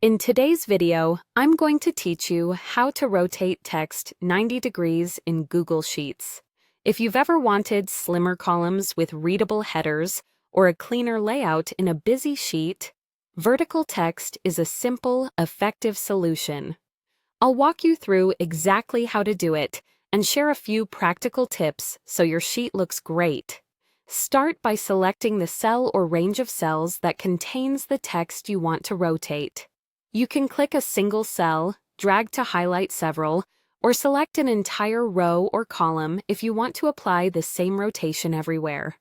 In today's video, I'm going to teach you how to rotate text 90 degrees in Google Sheets. If you've ever wanted slimmer columns with readable headers or a cleaner layout in a busy sheet, vertical text is a simple, effective solution. I'll walk you through exactly how to do it and share a few practical tips so your sheet looks great. Start by selecting the cell or range of cells that contains the text you want to rotate. You can click a single cell, drag to highlight several, or select an entire row or column if you want to apply the same rotation everywhere.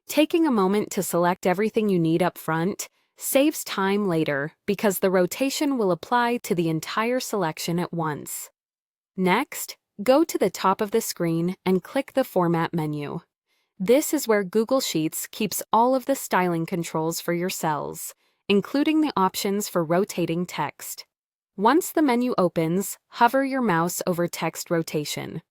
Taking a moment to select everything you need up front saves time later because the rotation will apply to the entire selection at once. Next, go to the top of the screen and click the Format menu. This is where Google Sheets keeps all of the styling controls for your cells, including the options for rotating text. Once the menu opens, hover your mouse over text rotation.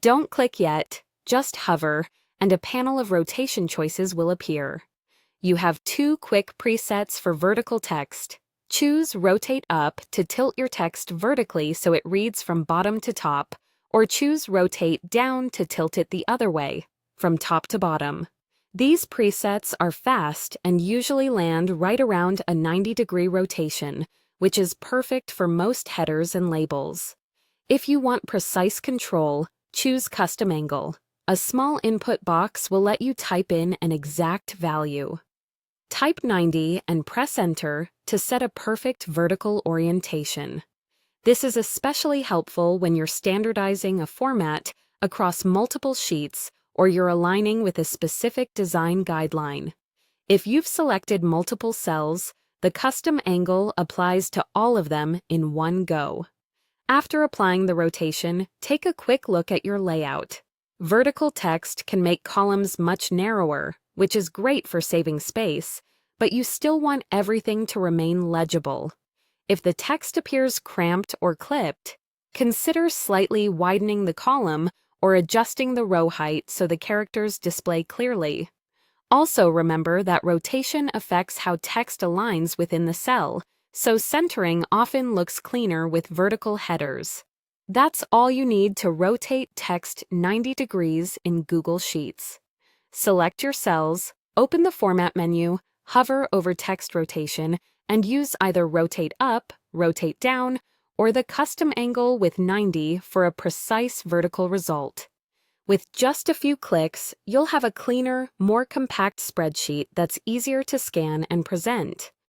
Don't click yet, just hover, and a panel of rotation choices will appear. You have two quick presets for vertical text. Choose Rotate Up to tilt your text vertically so it reads from bottom to top, or choose Rotate Down to tilt it the other way, from top to bottom. These presets are fast and usually land right around a 90-degree rotation, which is perfect for most headers and labels. If you want precise control, choose Custom Angle. A small input box will let you type in an exact value. Type 90 and press Enter to set a perfect vertical orientation. This is especially helpful when you're standardizing a format across multiple sheets or you're aligning with a specific design guideline. If you've selected multiple cells, the custom angle applies to all of them in one go. After applying the rotation, take a quick look at your layout. Vertical text can make columns much narrower, which is great for saving space, but you still want everything to remain legible. If the text appears cramped or clipped, consider slightly widening the column or adjusting the row height so the characters display clearly. Also remember that rotation affects how text aligns within the cell, so centering often looks cleaner with vertical headers. That's all you need to rotate text 90 degrees in Google Sheets. Select your cells, open the Format menu, hover over text rotation, and use either Rotate Up, Rotate Down, or the custom angle with 90 for a precise vertical result. With just a few clicks, you'll have a cleaner, more compact spreadsheet that's easier to scan and present.